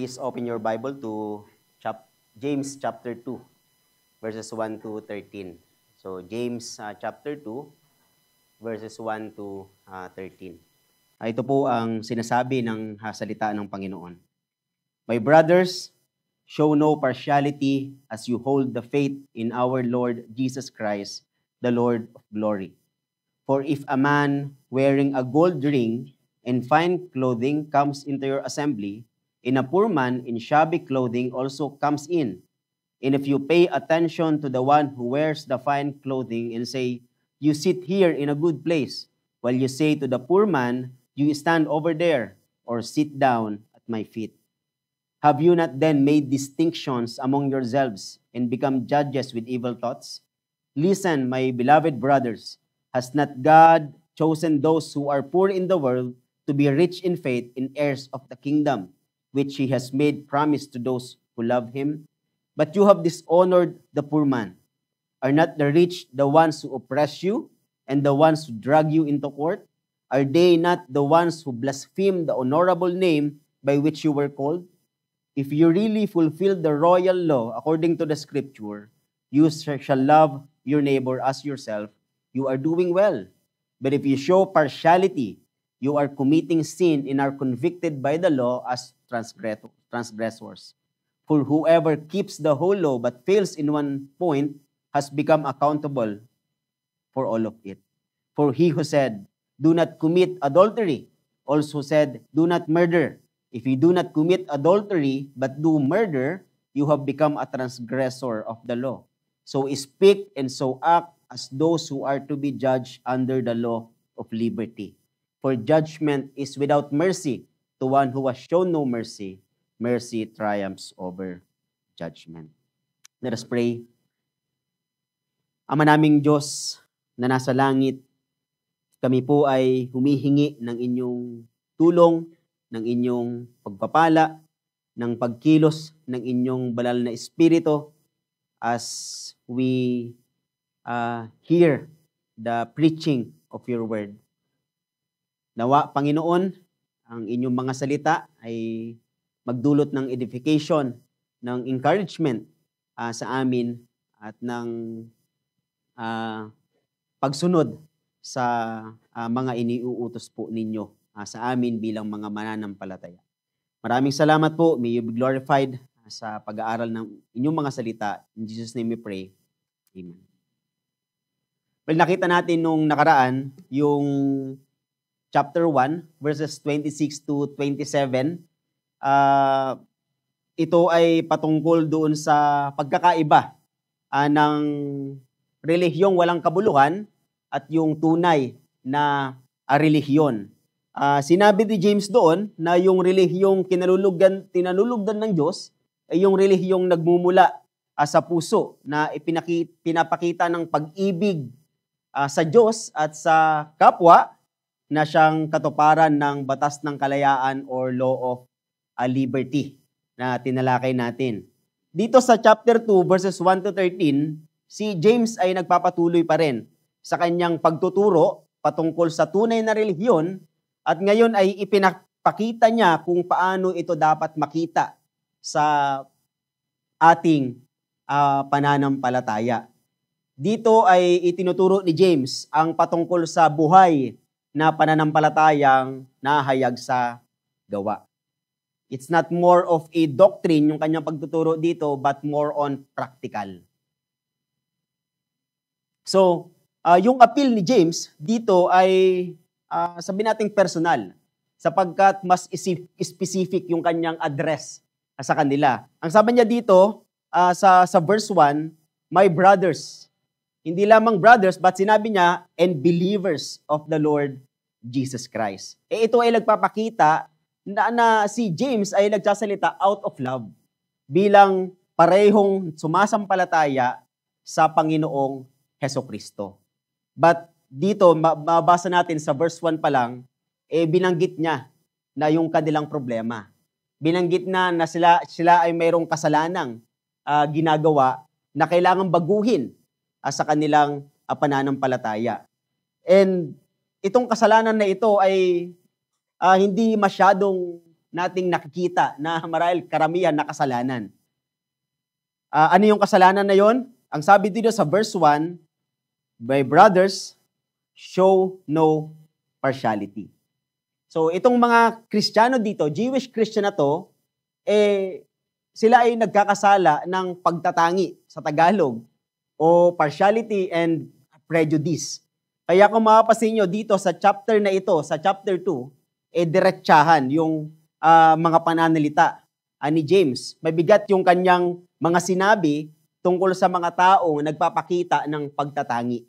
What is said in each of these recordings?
Please open your Bible to James chapter 2, verses 1 to 13. So James chapter 2, verses 1 to 13. Ito po ang sinasabi ng salita ng Panginoon. My brothers, show no partiality as you hold the faith in our Lord Jesus Christ, the Lord of glory. For if a man wearing a gold ring and fine clothing comes into your assembly, and a poor man in shabby clothing also comes in, and if you pay attention to the one who wears the fine clothing and say, you sit here in a good place, while you say to the poor man, you stand over there, or sit down at my feet. Have you not then made distinctions among yourselves and become judges with evil thoughts? Listen, my beloved brothers, has not God chosen those who are poor in the world to be rich in faith and heirs of the kingdom, which he has made promise to those who love him? But you have dishonored the poor man. Are not the rich the ones who oppress you and the ones who drag you into court? Are they not the ones who blaspheme the honorable name by which you were called? If you really fulfill the royal law according to the scripture, you shall love your neighbor as yourself, you are doing well. But if you show partiality, you are committing sin and are convicted by the law as transgressors. For whoever keeps the whole law but fails in one point has become accountable for all of it. For he who said, do not commit adultery, also said, do not murder. If you do not commit adultery but do murder, you have become a transgressor of the law. So speak and so act as those who are to be judged under the law of liberty. For judgment is without mercy to one who has shown no mercy. Mercy triumphs over judgment. Let us pray. Ama naming Diyos na nasa langit, kami po ay humihingi ng inyong tulong, ng inyong pagpapala, ng pagkilos ng inyong banal na espiritu as we hear the preaching of your word. Nawa, Panginoon, ang inyong mga salita ay magdulot ng edification, ng encouragement sa amin at ng pagsunod sa mga iniuutos po ninyo sa amin bilang mga mananampalataya. Maraming salamat po. May you be glorified sa pag-aaral ng inyong mga salita. In Jesus' name we pray. Amen. Well, nakita natin nung nakaraan yung chapter 1, verses 26 to 27. Ito ay patungkol doon sa pagkakaiba ng relihiyong walang kabuluhan at yung tunay na relihiyon. Sinabi ni James doon na yung relihiyong tinanulugdan ng Diyos ay yung relihiyong nagmumula sa puso na pinapakita ng pag-ibig sa Diyos at sa kapwa na siyang katuparan ng batas ng kalayaan or law of liberty na tinalakay natin. Dito sa chapter 2 verses 1 to 13, si James ay nagpapatuloy pa rin sa kanyang pagtuturo patungkol sa tunay na relihiyon at ngayon ay ipinapakita niya kung paano ito dapat makita sa ating pananampalataya. Dito ay itinuturo ni James ang patungkol sa buhay na pananampalatayang nahayag sa gawa. It's not more of a doctrine yung kanyang pagtuturo dito, but more on practical. So, yung appeal ni James dito ay sabihin nating personal, sapagkat mas specific yung kanyang address sa kanila. Ang sabi niya dito sa verse 1, my brothers. Hindi lamang brothers, but sinabi niya, and believers of the Lord Jesus Christ. Ito ay nagpapakita na si James ay nagsasalita out of love bilang parehong sumasampalataya sa Panginoong Hesukristo. But dito, mabasa natin sa verse 1 pa lang, binanggit niya na yung kanilang problema. Binanggit na sila ay mayroong kasalanang ginagawa na kailangang baguhin sa kanilang pananampalataya. And itong kasalanan na ito ay hindi masyadong nating nakikita na marahil karamihan na kasalanan. Ano yung kasalanan na yon? Ang sabi dito sa verse 1, "My brothers, show no partiality." So itong mga Kristiyano dito, Jewish Christian na to, sila ay nagkakasala ng pagtatangi sa Tagalog o partiality and prejudice. Kaya kung mapapansin nyo dito sa chapter na ito, sa chapter 2, diretsahan yung mga pananalita ni James. Mabigat yung kanyang mga sinabi tungkol sa mga taong nagpapakita ng pagtatangi.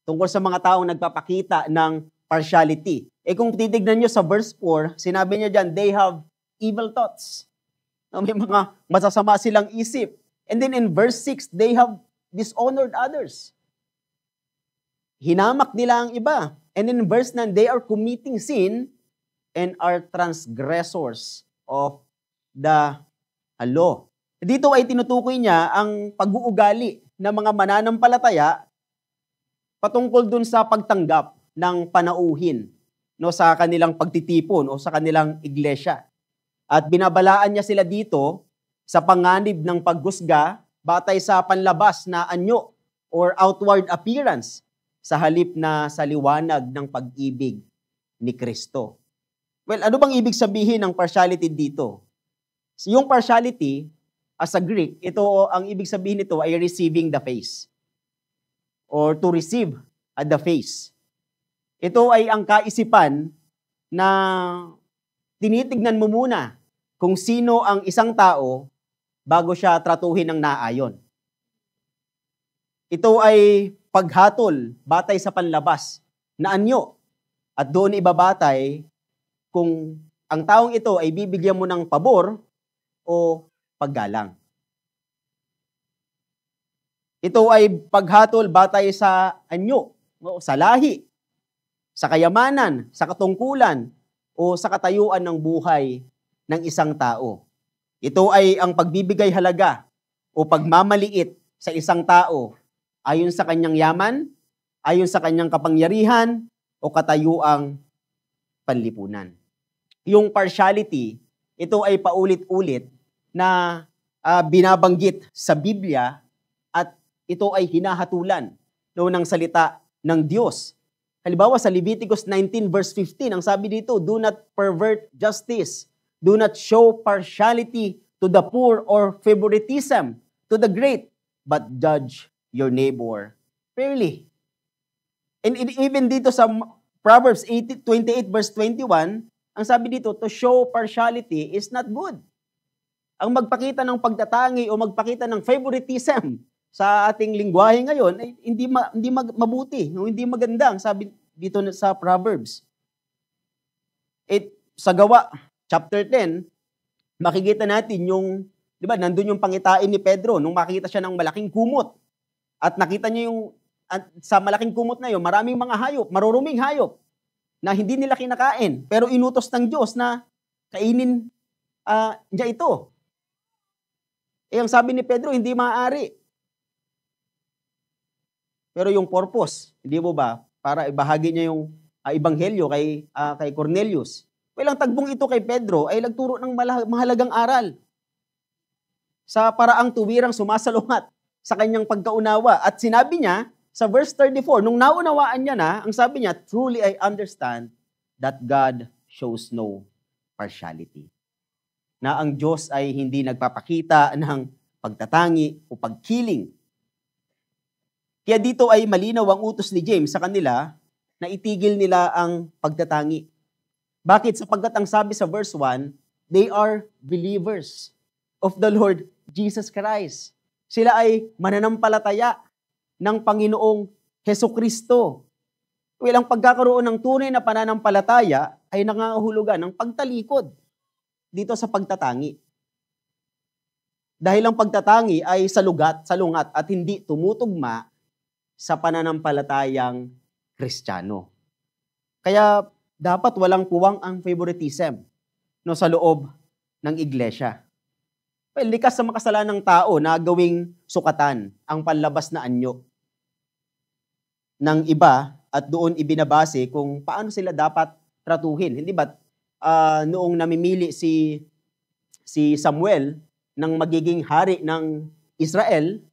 Tungkol sa mga taong nagpapakita ng partiality. Kung titignan nyo sa verse 4, sinabi niya dyan, they have evil thoughts. May mga masasama silang isip. And then in verse 6, they have dishonored others. Hinamak nila ang iba. And in verse 9, they are committing sin and are transgressors of the law. Dito ay tinutukoy niya ang pag-uugali ng mga mananampalataya patungkol dun sa pagtanggap ng panauhin sa kanilang pagtitipon o sa kanilang iglesia. At binabalaan niya sila dito sa panganib ng paghusga batay sa panlabas na anyo or outward appearance sa halip na sa liwanag ng pag-ibig ni Kristo. Well, ano bang ibig sabihin ng partiality dito? Yung partiality, as a Greek, ang ibig sabihin nito ay receiving the face or to receive at the face. Ito ay ang kaisipan na tinitignan mo muna kung sino ang isang tao bago siya tratuhin ng naayon. Ito ay paghatol batay sa panlabas na anyo at doon ibabatay kung ang taong ito ay bibigyan mo ng pabor o paggalang. Ito ay paghatol batay sa anyo, sa lahi, sa kayamanan, sa katungkulan, o sa katayuan ng buhay ng isang tao. Ito ay ang pagbibigay halaga o pagmamaliit sa isang tao ayon sa kanyang yaman, ayon sa kanyang kapangyarihan, o katayuang panlipunan. Yung partiality, ito ay paulit-ulit na binabanggit sa Biblia at ito ay hinahatulan ng salita ng Diyos. Halimbawa sa Leviticus 19 verse 15, ang sabi dito, "Do not pervert justice. Do not show partiality to the poor or favoritism to the great, but judge your neighbor fairly." And even dito sa Proverbs 28 verse 21, ang sabi dito, to show partiality is not good. Ang magpakita ng pagtatangi o magpakita ng favoritism sa ating lingwahe ngayon ay hindi mabuti, hindi maganda, ang sabi dito sa Proverbs. Sa Gawa, chapter 10, makikita natin yung, di ba, nandun yung pangitain ni Pedro nung makita siya ng malaking kumot. At nakita niya sa malaking kumot na yun, maraming mga hayop, maruruming hayop, na hindi nila kinakain, pero inutos ng Diyos na kainin niya ito. Ang sabi ni Pedro, hindi maaari. Pero yung purpose, hindi mo ba, para ibahagi niya yung ebanghelyo kay Cornelius. Ang tagbong ito kay Pedro ay nagturo ng mahalagang aral sa paraang tuwirang sumasalungat sa kanyang pagkaunawa. At sinabi niya, sa verse 34, nung naunawaan niya na, ang sabi niya, "Truly I understand that God shows no partiality." Na ang Diyos ay hindi nagpapakita ng pagtatangi o pagkiling. Kaya dito ay malinaw ang utos ni James sa kanila na itigil nila ang pagtatangi. Bakit? Sapagkat ang sabi sa verse 1, they are believers of the Lord Jesus Christ. Sila ay mananampalataya ng Panginoong Hesukristo. Ang pagkakaroon ng tunay na pananampalataya ay nangangahulugan ng pagtalikod dito sa pagtatangi. Dahil ang pagtatangi ay salungat at hindi tumutugma sa pananampalatayang Kristiyano. Kaya dapat walang puwang ang favoritism sa loob ng iglesia. Likas sa makasalanang tao na gawing sukatan ang panlabas na anyo ng iba at doon ibinabase kung paano sila dapat tratuhin. Hindi ba noong namimili si Samuel ng magiging hari ng Israel,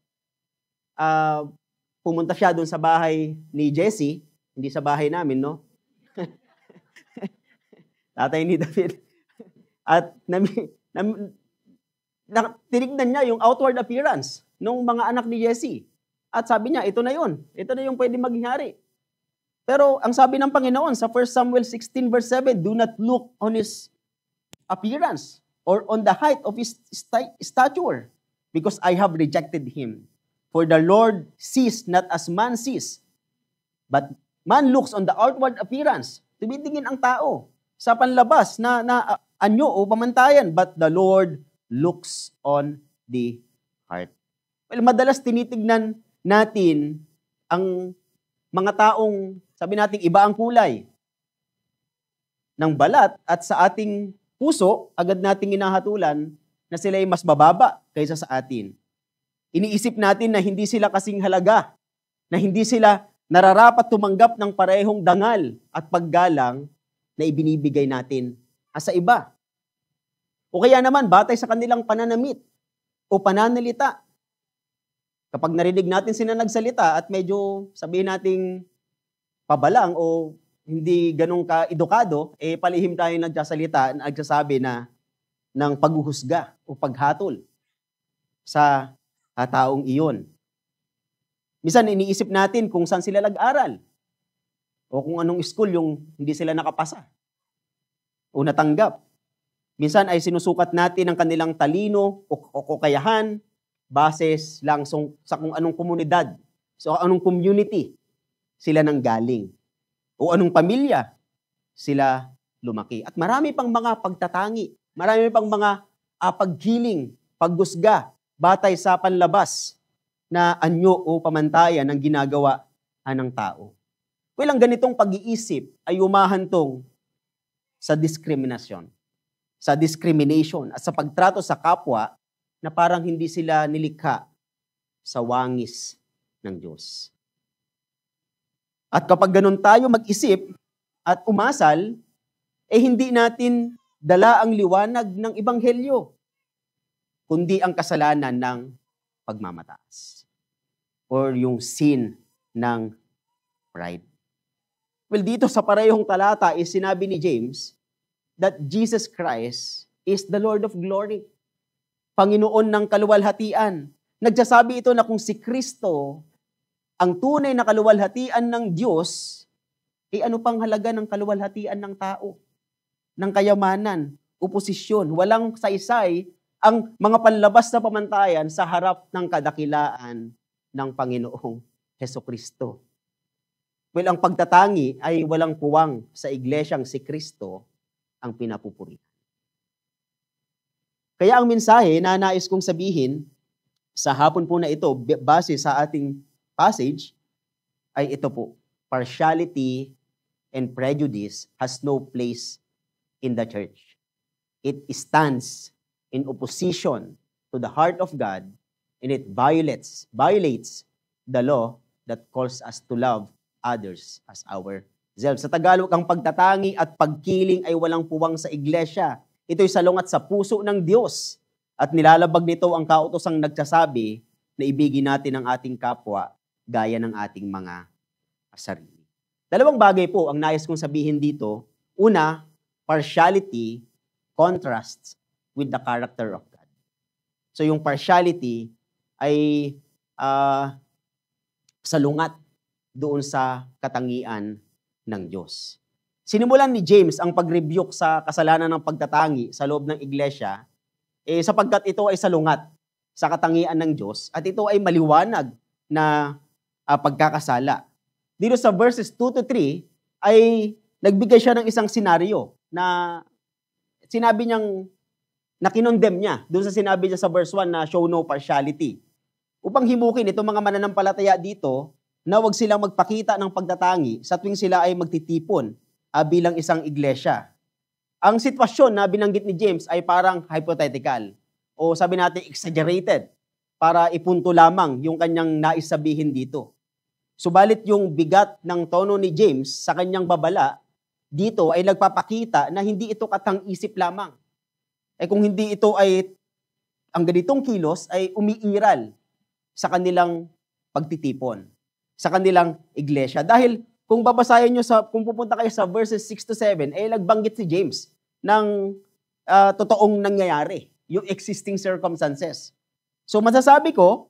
pumunta siya doon sa bahay ni Jesse, hindi sa bahay namin, no? Tatay ni David. At tinignan niya yung outward appearance ng mga anak ni Jesse. At sabi niya, ito na yun. Ito na yung pwede maging hari. Pero ang sabi ng Panginoon sa 1 Samuel 16 verse 7, do not look on his appearance or on the height of his stature, because I have rejected him. For the Lord sees not as man sees, but man looks on the outward appearance. Tumitingin ang tao sa panlabas na anyo o pamantayan, but the Lord looks on the heart. Well, madalas tinitignan natin ang mga taong, sabi natin, iba ang kulay ng balat, at sa ating puso, agad nating hinahatulan na sila ay mas bababa kaysa sa atin. Iniisip natin na hindi sila kasing halaga, na hindi sila nararapat tumanggap ng parehong dangal at paggalang na ibinibigay natin sa iba. O kaya naman, batay sa kanilang pananamit o pananalita. Kapag narinig natin sila nagsalita at medyo sabihin nating pabalang o hindi ganun ka-edukado, palihim tayo nagsasalita, nagsasabi na ng paghuhusga o paghatol sa taong iyon. Minsan iniisip natin kung saan sila nag-aral o kung anong school yung hindi sila nakapasa o natanggap. Minsan ay sinusukat natin ang kanilang talino o kakayahan bases lang sa kung anong komunidad, so anong community sila nanggaling, o anong pamilya sila lumaki. At marami pang mga pagtatangi, marami pang mga paggiling, paggusga, batay sa panlabas na anyo o pamantayan ng ginagawa ng tao. Well, ang ganitong pag-iisip ay umahantong sa diskriminasyon, sa discrimination, at sa pagtrato sa kapwa na parang hindi sila nilikha sa wangis ng Diyos. At kapag ganun tayo mag-isip at umasal, hindi natin dala ang liwanag ng Ebanghelyo, kundi ang kasalanan ng pagmamataas or yung sin ng pride. Well, dito sa parehong talata is sinabi ni James that Jesus Christ is the Lord of glory, Panginoon ng kaluwalhatian. Nagsasabi ito na kung si Kristo ang tunay na kaluwalhatian ng Diyos, ano pang halaga ng kaluwalhatian ng tao? Ng kayamanan, oposisyon, walang saysay ang mga panlabas na pamantayan sa harap ng kadakilaan ng Panginoong Hesukristo. Well, ang pagtatangi ay walang puwang sa iglesyang si Kristo ang pinapupurihan. Kaya ang mensahe na nais kong sabihin sa hapon po na ito, base sa ating passage, ay ito po: partiality and prejudice has no place in the church. It stands in opposition to the heart of God, and it violates the law that calls us to love others as ourselves. Sa Tagalog, ang pagtatangi at pagkiling ay walang puwang sa iglesia. Ito'y salungat sa puso ng Diyos, at nilalabag nito ang kautosang nagsasabi na ibigin natin ang ating kapwa gaya ng ating mga sarili. Dalawang bagay po ang nais kong sabihin dito. Una, partiality contrasts with the character of God. So yung partiality ay salungat doon sa katangian ng Diyos. Sinimulan ni James ang pag-rebuke sa kasalanan ng pagtatangi sa loob ng iglesia, sapagkat ito ay salungat sa katangian ng Diyos at ito ay maliwanag na pagkakasala. Dito sa verses 2 to 3 ay nagbigay siya ng isang senaryo na sinabi niyang nakinondem niya doon sa sinabi niya sa verse 1 na show no partiality. Upang himukin itong mga mananampalataya dito na wag silang magpakita ng pagtatangi sa tuwing sila ay magtitipon bilang isang iglesia. Ang sitwasyon na binanggit ni James ay parang hypothetical o sabi natin exaggerated para ipunto lamang yung kanyang nais sabihin dito. Subalit yung bigat ng tono ni James sa kanyang babala dito ay nagpapakita na hindi ito katang-isip lamang. Kung hindi ito ay ang ganitong kilos ay umiiral sa kanilang pagtitipon, sa kanilang iglesia. Dahil kung babasahin nyo, kung pupunta kayo sa verses 6-7, nagbanggit si James ng totoong nangyayari, yung existing circumstances. So masasabi ko,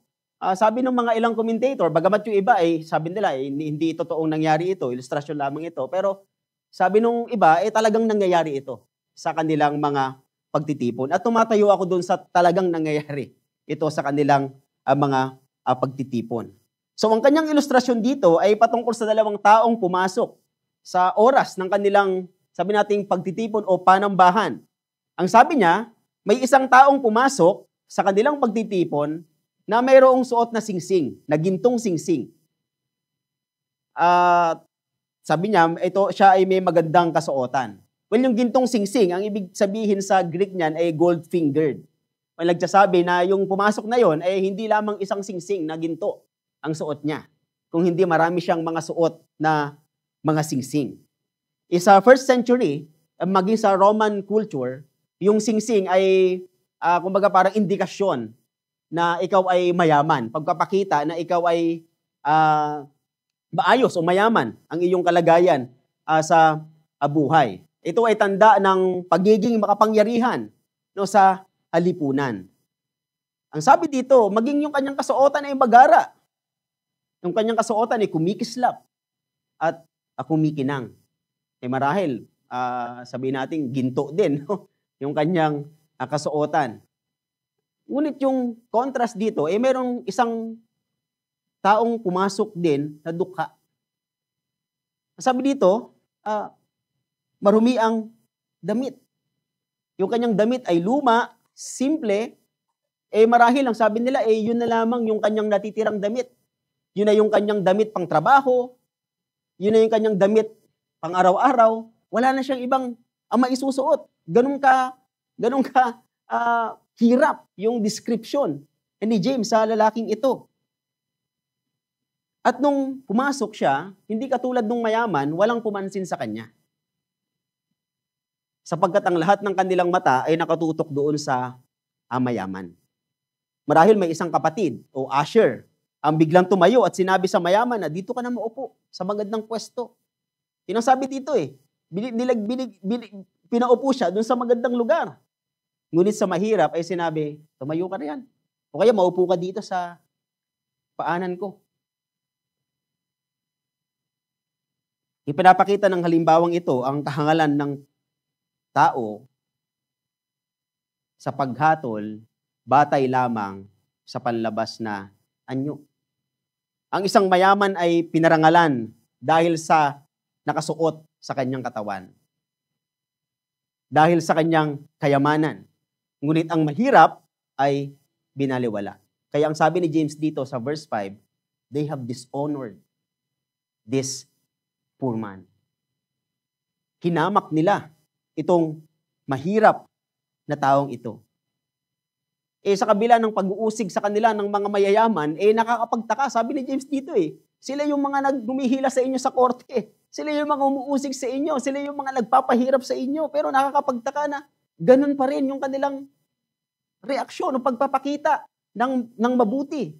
sabi ng mga ilang commentator, bagamat yung iba sabi nila hindi totoong nangyari ito, ilustrasyon lamang ito, pero sabi nung iba, talagang nangyayari ito sa kanilang mga pagtitipon. At tumatayo ako doon sa talagang nangyayari ito sa kanilang mga pagtitipon. So ang kanyang ilustrasyon dito ay patungkol sa dalawang taong pumasok sa oras ng kanilang, sabi nating pagtitipon o panambahan. Ang sabi niya, may isang taong pumasok sa kanilang pagtitipon na mayroong suot na singsing, na gintong singsing. Sabi niya, siya ay may magandang kasuotan. Well, yung gintong singsing, ang ibig sabihin sa Greek niyan ay gold-fingered. Well, nagsasabi na yung pumasok na yon ay hindi lamang isang singsing na ginto ang suot niya, kung hindi marami siyang mga suot na mga singsing. Sa first century, maging sa Roman culture, yung singsing ay, kumbaga parang indikasyon na ikaw ay mayaman. Pagpapakita na ikaw ay maayos o mayaman ang iyong kalagayan sa buhay. Ito ay tanda ng pagiging makapangyarihan sa halipunan. Ang sabi dito, maging yung kanyang kasuotan ay magara. Yung kanyang kasuotan ay kumikislap at kumikinang. Marahil, sabihin natin, ginto din yung kanyang kasuotan. Ngunit yung contrast dito, mayroong isang taong pumasok din na dukha. Sabi dito, marumi ang damit. Yung kanyang damit ay luma, simple, marahil ang sabi nila, yun na lamang yung kanyang natitirang damit. Yun na yung kanyang damit pang trabaho, yun na yung kanyang damit pang araw-araw, wala na siyang ibang maisusuot. Ganun ka hirap yung description ni James sa lalaking ito. At nung pumasok siya, hindi katulad nung mayaman, walang pumansin sa kanya. Sapagkat ang lahat ng kanilang mata ay nakatutok doon sa mayaman. Marahil may isang kapatid o usher ang biglang tumayo at sinabi sa mayaman na dito ka na maupo sa magandang pwesto. Yun ang sabi dito pinaupo siya doon sa magandang lugar. Ngunit sa mahirap ay sinabi, tumayo ka na yan. O kaya maupo ka dito sa paanan ko. Ipinapakita ng halimbawang ito ang kahangalan ng tao sa paghatol, batay lamang sa panlabas na anyo. Ang isang mayaman ay pinarangalan dahil sa nakasuot sa kanyang katawan. Dahil sa kanyang kayamanan. Ngunit ang mahirap ay binaliwala. Kaya ang sabi ni James dito sa verse 5, they have dishonored this poor man. Hinamak nila itong mahirap na taong ito. Sa kabila ng pag-uusig sa kanila ng mga mayayaman, nakakapagtaka. Sabi ni James dito sila yung mga nagdumihila sa inyo sa korte. Sila yung mga umuusig sa inyo. Sila yung mga nagpapahirap sa inyo. Pero nakakapagtaka na ganun pa rin yung kanilang reaksyon o pagpapakita ng mabuti.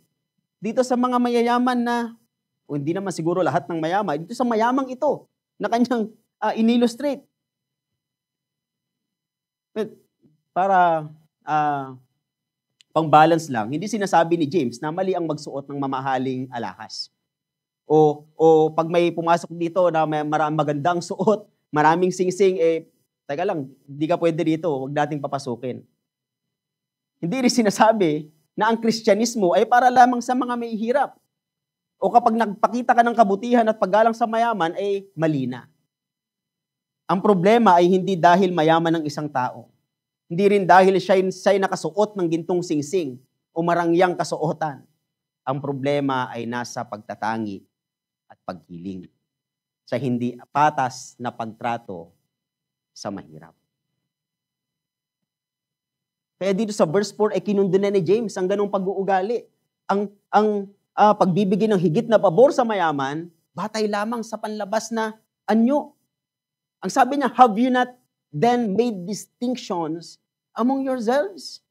Dito sa mga mayayaman na, hindi naman siguro lahat ng mayaman, dito sa mayamang ito na kanyang in-illustrate. Para pang-balance lang, hindi sinasabi ni James na mali ang magsuot ng mamahaling alahas. O pag may pumasok dito na may magandang suot, maraming singsing, teka lang, hindi ka pwede dito, huwag nating papasukin. Hindi rin sinasabi na ang Kristyanismo ay para lamang sa mga may hirap. O kapag nagpakita ka ng kabutihan at paggalang sa mayaman, mali na. Ang problema ay hindi dahil mayaman ng isang tao. Hindi rin dahil siya'y nakasuot ng gintong singsing o marangyang kasuotan. Ang problema ay nasa pagtatangi at pagkiling sa hindi patas na pagtrato sa mahirap. Kaya dito sa verse 4 ay kinundena ni James ang ganong pag-uugali. Ang pagbibigay ng higit na pabor sa mayaman, batay lamang sa panlabas na anyo. Ang sabi niya, have you not then made distinctions among yourselves?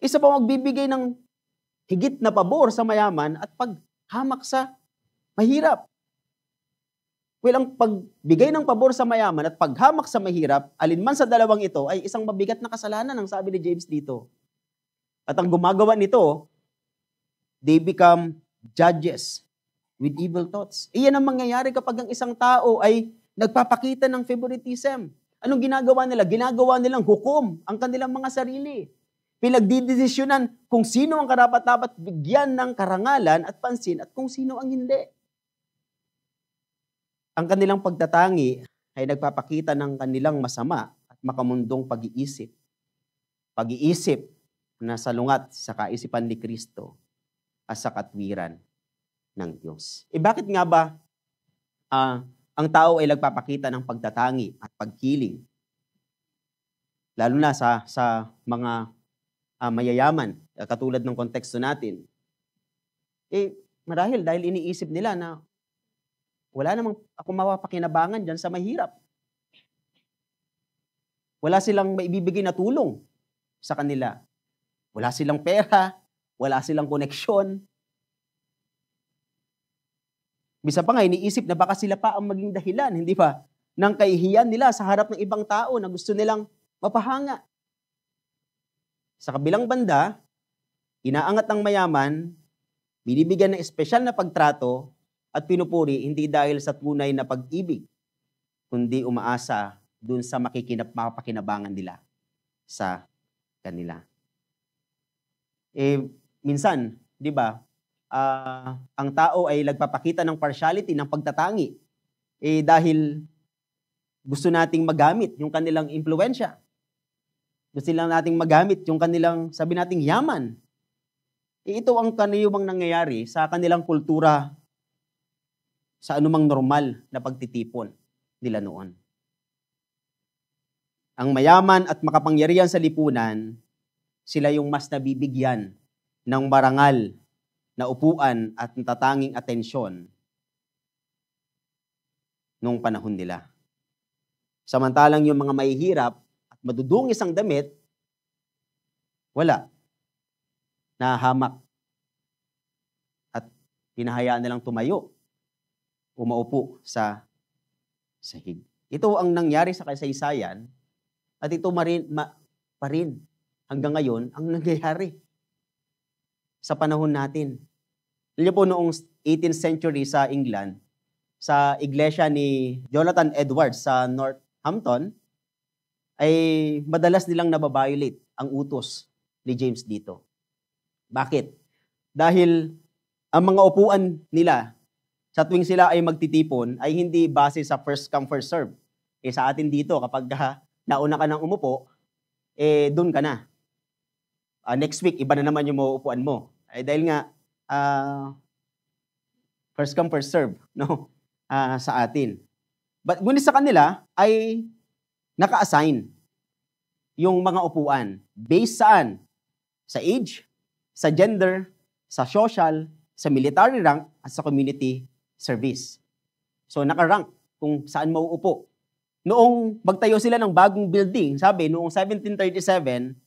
Isa pa magbibigay ng higit na pabor sa mayaman at paghamak sa mahirap. Well, ang pagbigay ng pabor sa mayaman at paghamak sa mahirap, alinman sa dalawang ito ay isang mabigat na kasalanan, ang sabi ni James dito. At ang gumagawa nito, they become judges with evil thoughts. Iyan ang mangyayari kapag ang isang tao ay nagpapakita ng favoritism. Anong ginagawa nila? Ginagawa nilang hukom ang kanilang mga sarili. Pinagdidesisyonan kung sino ang karapat-dapat bigyan ng karangalan at pansin at kung sino ang hindi. Ang kanilang pagtatangi ay nagpapakita ng kanilang masama at makamundong pag-iisip. Pag-iisip na salungat sa kaisipan ni Kristo at sa katwiran ng Diyos. Bakit nga ba ang tao ay nagpapakita ng pagtatangi at pagkiling? Lalo na sa mga mayayaman, katulad ng konteksto natin. Marahil dahil iniisip nila na wala namang ako mapapakinabangan dyan sa mahirap. Wala silang maibibigay na tulong sa kanila. Wala silang pera, wala silang koneksyon. Bisa pa nga, iniisip na baka sila pa ang maging dahilan, hindi ba? Ng kahihiyan nila sa harap ng ibang tao na gusto nilang mapahanga. Sa kabilang banda, inaangat ng mayaman, binibigyan ng espesyal na pagtrato at pinupuri hindi dahil sa tunay na pag-ibig, kundi umaasa dun sa mapapakinabangan nila sa kanila. Minsan, di ba, ang tao ay nagpapakita ng partiality, ng pagtatangi, dahil gusto nating magamit yung kanilang impluwensya. Gusto lang nating magamit yung kanilang, sabi nating, yaman. Ito ang kaniyumang nangyayari sa kanilang kultura sa anumang normal na pagtitipon nila noon. Ang mayaman at makapangyarihan sa lipunan, sila yung mas nabibigyan ng marangal na upuan at natatanging atensyon noong panahon nila. Samantalang yung mga mahihirap at madudungis ang damit, wala. Nahahamak. At pinahayaan nilang tumayo, umaupo sa sahig. Ito ang nangyari sa kasaysayan at ito pa rin hanggang ngayon ang nangyayari sa panahon natin. Alam niyo po, noong 18th century sa England, sa iglesia ni Jonathan Edwards sa Northampton, ay madalas nilang nababiolate ang utos ni James dito. Bakit? Dahil ang mga upuan nila sa tuwing sila ay magtitipon ay hindi base sa first come, first serve. Sa atin dito, kapag nauna ka nang umupo, doon ka na. Next week, iba na naman yung mauupuan mo. Dahil nga, first come, first serve, no? Sa atin. But ngunit sa kanila ay naka-assign yung mga upuan. Based saan? Sa age, sa gender, sa social, sa military rank, at sa community service. So naka-rank kung saan mauupo. Noong magtayo sila ng bagong building, sabi, noong 1737,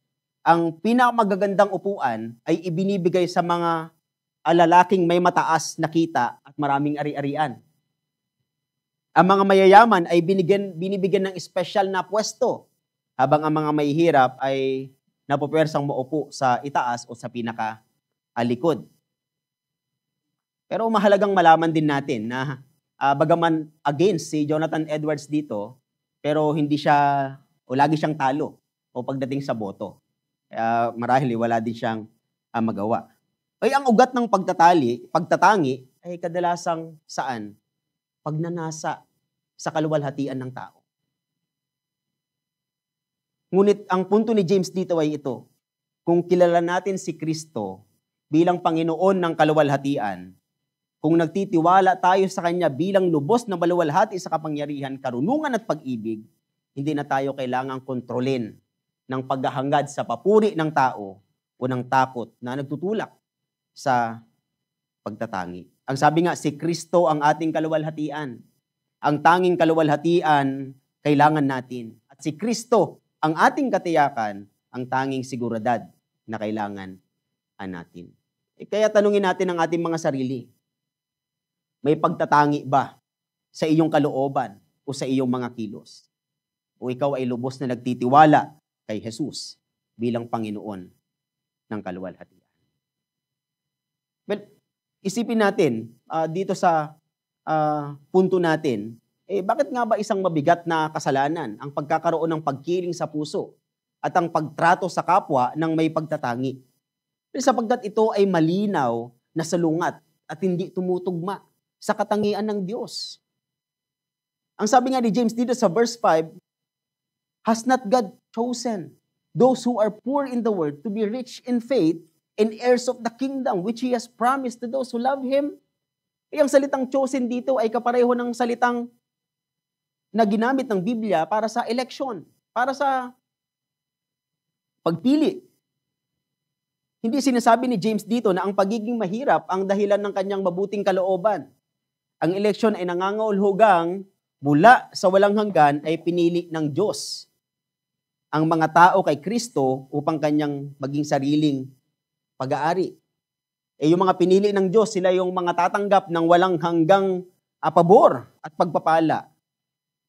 ang pinakamagagandang upuan ay ibinibigay sa mga lalaking may mataas na kita at maraming ari-arian. Ang mga mayayaman ay binibigyan ng espesyal na pwesto, habang ang mga mahihirap ay napupwersang maupo sa itaas o sa pinaka-alikod. Pero mahalagang malaman din natin na bagaman against si Jonathan Edwards dito, pero hindi siya, o lagi siyang talo o pagdating sa boto. Marahil wala din siyang magawa. Ang ugat ng pagtatangi ay kadalasang saan? Pagnanasa sa kaluwalhatian ng tao. Ngunit ang punto ni James dito ay ito, kung kilala natin si Kristo bilang Panginoon ng kaluwalhatian, kung nagtitiwala tayo sa Kanya bilang lubos na maluwalhati sa kapangyarihan, karunungan at pag-ibig, hindi na tayo kailangang kontrolin ng paghahangad sa papuri ng tao o ng takot na nagtutulak sa pagtatangi. Ang sabi nga, si Kristo ang ating kaluwalhatian. ang tanging kaluwalhatian kailangan natin. At si Kristo, ang ating katiyakan, ang tanging siguridad na kailangan natin. Kaya tanungin natin ang ating mga sarili, may pagtatangi ba sa iyong kalooban o sa iyong mga kilos? O ikaw ay lubos na nagtitiwala kay Jesus bilang Panginoon ng kaluwalhatian? Well, isipin natin dito sa punto natin, bakit nga ba isang mabigat na kasalanan ang pagkakaroon ng pagkiling sa puso at ang pagtrato sa kapwa ng may pagtatangi? Sapagkat ito ay malinaw na salungat at hindi tumutugma sa katangian ng Diyos. Ang sabi nga ni James dito sa verse 5, has not God chosen those who are poor in the world to be rich in faith and heirs of the kingdom which He has promised to those who love Him? Ang salitang chosen dito ay kapareho ng salitang na ginamit ng Biblia para sa election, para sa pagpili. Hindi sinasabi ni James dito na ang pagiging mahirap ang dahilan ng kanyang mabuting kalooban. Ang eleksyon ay nangangahulugang mula sa walang hanggan ay pinili ng Diyos ang mga tao kay Kristo upang kanyang maging sariling pag-aari. Yung mga pinili ng Diyos, sila yung mga tatanggap ng walang hanggang pabor at pagpapala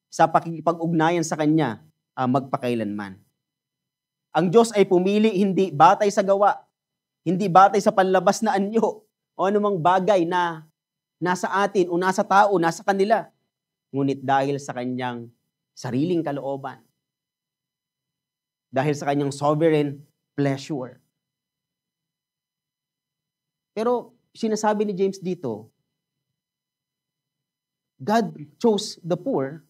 sa pakikipag-ugnayan sa Kanya magpakailanman. Ang Diyos ay pumili hindi batay sa gawa, hindi batay sa panlabas na anyo o anumang bagay na nasa atin o nasa tao, nasa kanila. Ngunit dahil sa Kanyang sariling kalooban. Dahil sa Kanyang sovereign pleasure. Pero sinasabi ni James dito, God chose the poor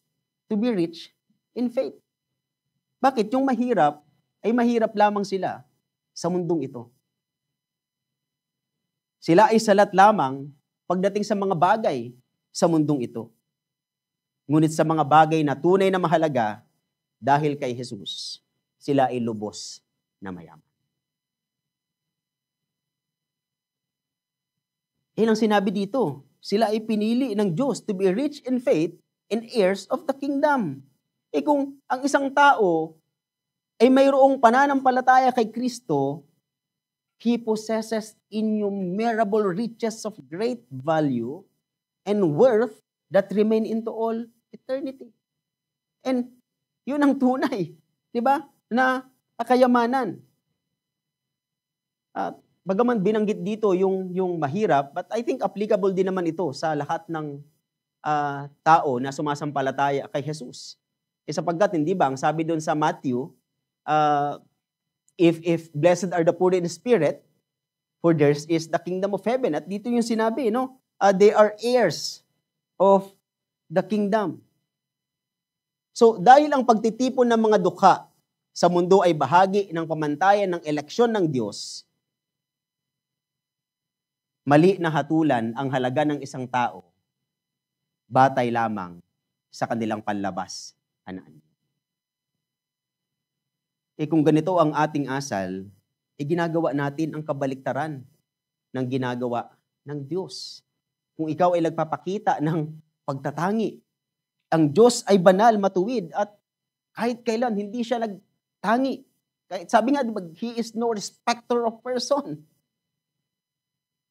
to be rich in faith. Bakit? Yung mahirap, ay mahirap lamang sila sa mundong ito. Sila ay salat lamang pagdating sa mga bagay sa mundong ito. Ngunit sa mga bagay na tunay na mahalaga, dahil kay Jesus, sila ay lubos na mayaman. Yan ang sinabi dito. Sila ay pinili ng Diyos to be rich in faith and heirs of the kingdom. Kung ang isang tao ay mayroong pananampalataya kay Kristo, he possesses innumerable riches of great value and worth that remain into all eternity. And yun ang tunay, di ba? Na kayamanan. At bagaman binanggit dito yung mahirap, but I think applicable din naman ito sa lahat ng tao na sumasampalataya kay Jesus. Sapagkat, hindi ba, ang sabi doon sa Matthew, if blessed are the poor in spirit, for theirs is the kingdom of heaven. At dito yung sinabi, no? They are heirs of the kingdom. So, dahil ang pagtitipon ng mga dukha sa mundo ay bahagi ng pamantayan ng eleksyon ng Diyos, mali na hatulan ang halaga ng isang tao batay lamang sa kanilang panlabas. Kung ganito ang ating asal, ginagawa natin ang kabaliktaran ng ginagawa ng Diyos. Kung ikaw ay nagpapakita ng pagtatangi, ang Diyos ay banal, matuwid, at kahit kailan hindi siya nagtangi. Kahit sabi nga, He is no respecter of person.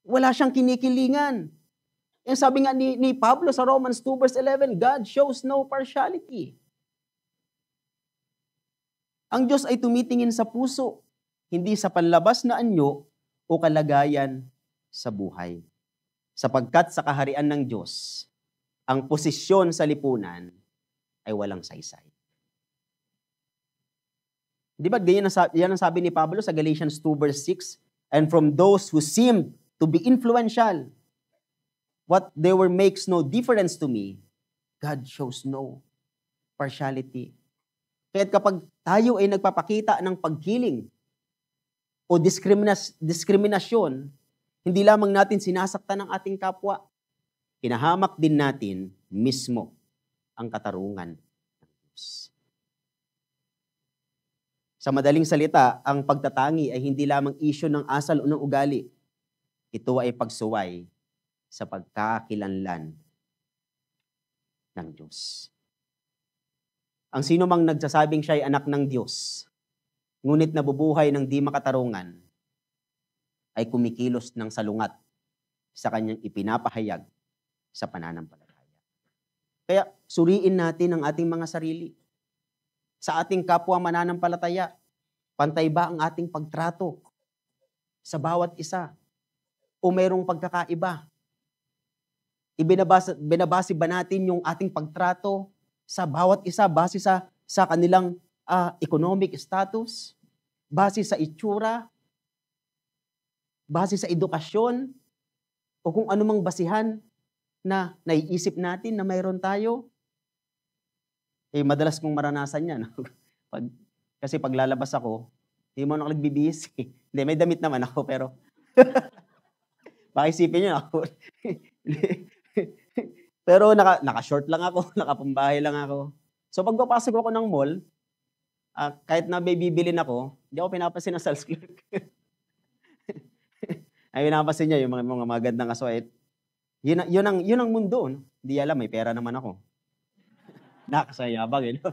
Wala siyang kinikilingan. Yung sabi nga ni Pablo sa Romans 2 verse 11, God shows no partiality. Ang Diyos ay tumitingin sa puso, hindi sa panlabas na anyo o kalagayan sa buhay. Sapagkat sa kaharian ng Diyos, ang posisyon sa lipunan ay walang saysay. Di ba ganyan ang sabi ni Pablo sa Galatians 2 verse 6? And from those who seemed to be influential, what they were makes no difference to me, God shows no partiality. Kaya kapag tayo ay nagpapakita ng pagkiling o diskriminasyon, hindi lamang natin sinasaktan ang ating kapwa, hinahamak din natin mismo ang katarungan ng Diyos. Sa madaling salita, ang pagtatangi ay hindi lamang isyu ng asal o ng ugali. Ito ay pagsuway sa pagkakakilanlan ng Diyos. Ang sino mang nagsasabing siya ay anak ng Diyos, ngunit nabubuhay ng di makatarungan, ay kumikilos ng salungat sa kanyang ipinapahayag sa pananampalataya. Kaya suriin natin ang ating mga sarili. Sa ating kapwa mananampalataya, pantay ba ang ating pagtrato sa bawat isa? O mayroong pagkakaiba? Binabase ba natin yung ating pagtrato sa bawat isa base sa kanilang economic status, base sa itsura, base sa edukasyon, o kung anumang basihan na naiisip natin na mayroon tayo? Madalas kong maranasan yan. Kasi paglalabas ako, hindi mo ako nagbibihis. Hindi, may damit naman ako, pero baka isipin nyo ako. Pero naka-short lang ako, nakapambahay lang ako. So pag papasok ako ng mall, kahit na may bibilin ako, hindi ako pinapansin ng sales clerk. Ay pinapansin niya yung mga magandang aswait. Yun ang mundo. No? Hindi alam, may pera naman ako. Nakasayabang, no?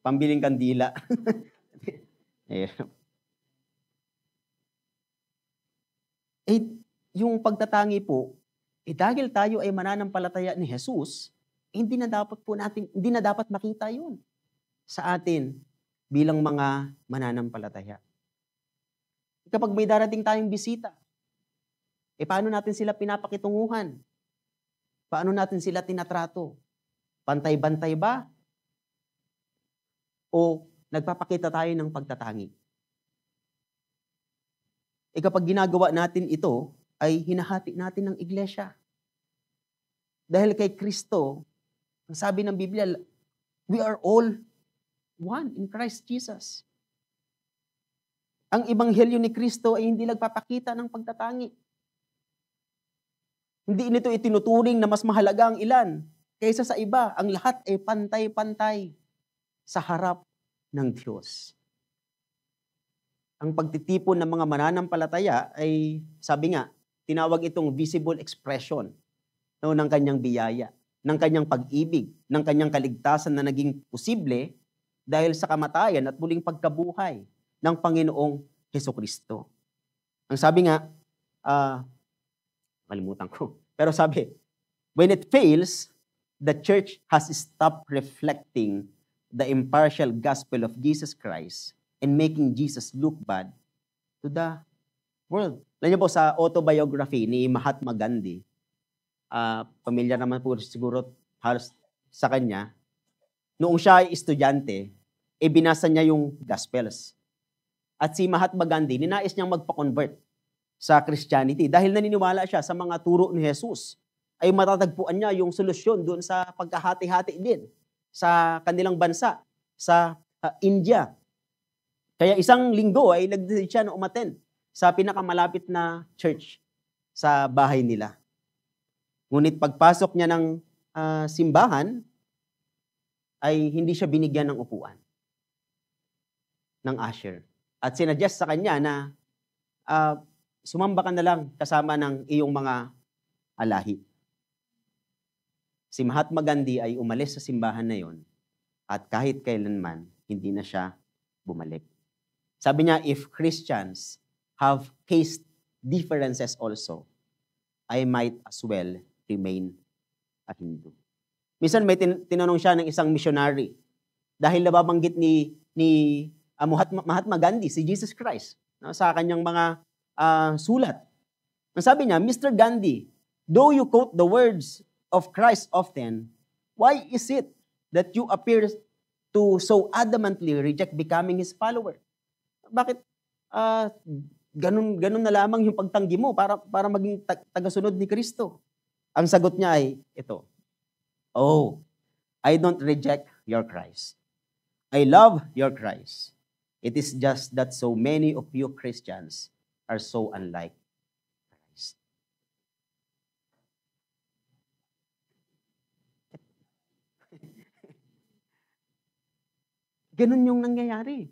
Pambiling kandila. Yung pagtatangi po, dahil tayo ay mananampalataya ni Jesus, hindi na dapat makita yun sa atin bilang mga mananampalataya. Kapag may darating tayong bisita, paano natin sila pinapakitunguhan? Paano natin sila tinatrato? Bantay-bantay ba? O nagpapakita tayo ng pagtatangi? Kapag ginagawa natin ito, ay hinahati natin ng iglesia. Dahil kay Kristo, ang sabi ng Biblia, we are all one in Christ Jesus. Ang ebanghelyo ni Kristo ay hindi nagpapakita ng pagtatangi. Hindi nito itinuturing na mas mahalaga ang ilan kaysa sa iba. Ang lahat ay pantay-pantay sa harap ng Diyos. Ang pagtitipon ng mga mananampalataya ay, sabi nga, tinawag itong visible expression ng kanyang biyaya, ng kanyang pag-ibig, ng kanyang kaligtasan na naging posible dahil sa kamatayan at muling pagkabuhay ng Panginoong Hesukristo. Ang sabi nga, kalimutan ko, pero sabi, when it fails, the church has stopped reflecting the impartial gospel of Jesus Christ and making Jesus look bad to the world. Alam niyo po, sa autobiography ni Mahatma Gandhi, pamilyar naman po siguro halos sa kanya, noong siya ay estudyante, binasa niya yung Gospels. At si Mahatma Gandhi, ninais niyang magpa-convert sa Christianity dahil naniniwala siya sa mga turo ni Jesus, ay matatagpuan niya yung solusyon doon sa pagkahati-hati din sa kanilang bansa, sa India. Kaya isang linggo ay nag-decide siya na umattend sa pinakamalapit na church sa bahay nila. Ngunit pagpasok niya ng simbahan, ay hindi siya binigyan ng upuan ng usher. At sinuggest sa kanya na sumamba ka na lang kasama ng iyong mga alahi. Si Mahatma Gandhi ay umalis sa simbahan na yon at kahit kailanman, hindi na siya bumalik. Sabi niya, if Christians have caste differences also, I might as well remain a Hindu. Minsan may tinanong siya ng isang missionary dahil nababanggit ni Mahatma Gandhi, si Jesus Christ, sa kanyang mga sulat. Ang sabi niya, Mr. Gandhi, though you quote the words of Christ often, why is it that you appear to so adamantly reject becoming His follower? Bakit ganun na lamang yung pagtanggi mo para maging tagasunod ni Kristo? Ang sagot niya ay ito, oh, I don't reject your Christ. I love your Christ. It is just that so many of you Christians are so unlike Christ. Ganun yung nangyayari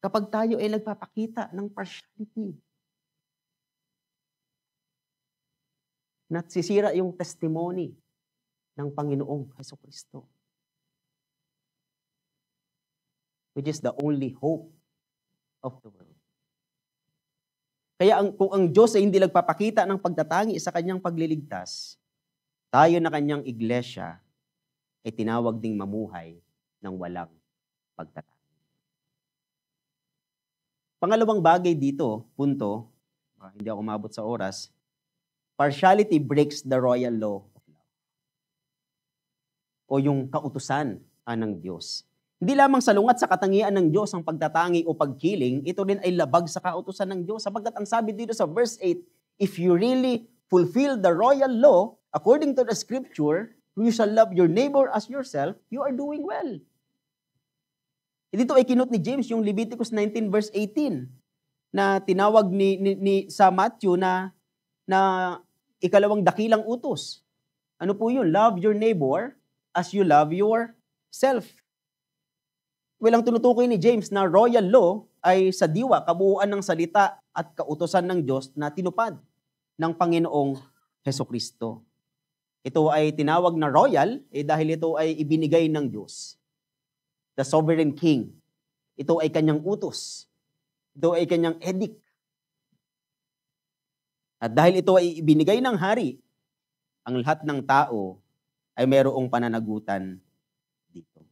kapag tayo ay nagpapakita ng partiality. Nasisira yung testimony ng Panginoong Hesukristo, which is the only hope of the world. Kaya kung ang Diyos ay hindi nagpapakita ng pagtatangi sa kanyang pagliligtas, tayo na kanyang iglesia ay tinawag ding mamuhay ng walang pagtatangi. Pangalawang bagay dito, punto, hindi ako umabot sa oras, partiality breaks the royal law of love. O yung kautusan ng Diyos. Hindi lamang salungat sa katangian ng Diyos ang pagtatangi o pagkiling, ito rin ay labag sa kautusan ng Diyos. Sapagkat ang sabi dito sa verse 8, if you really fulfill the royal law, according to the scripture, you shall love your neighbor as yourself, you are doing well. Dito ay kinot ni James yung Leviticus 19 verse 18 na tinawag sa Matthew na ikalawang dakilang utos. Ano po yun? Love your neighbor as you love yourself. Well, ang tinutukoy ni James na royal law ay sa diwa, kabuuan ng salita at kautusan ng Diyos na tinupad ng Panginoong Hesukristo. Ito ay tinawag na royal dahil ito ay ibinigay ng Diyos. The sovereign king. Ito ay kanyang utos. Ito ay kanyang edict. At dahil ito ay ibinigay ng hari, ang lahat ng tao ay mayroong pananagutan dito.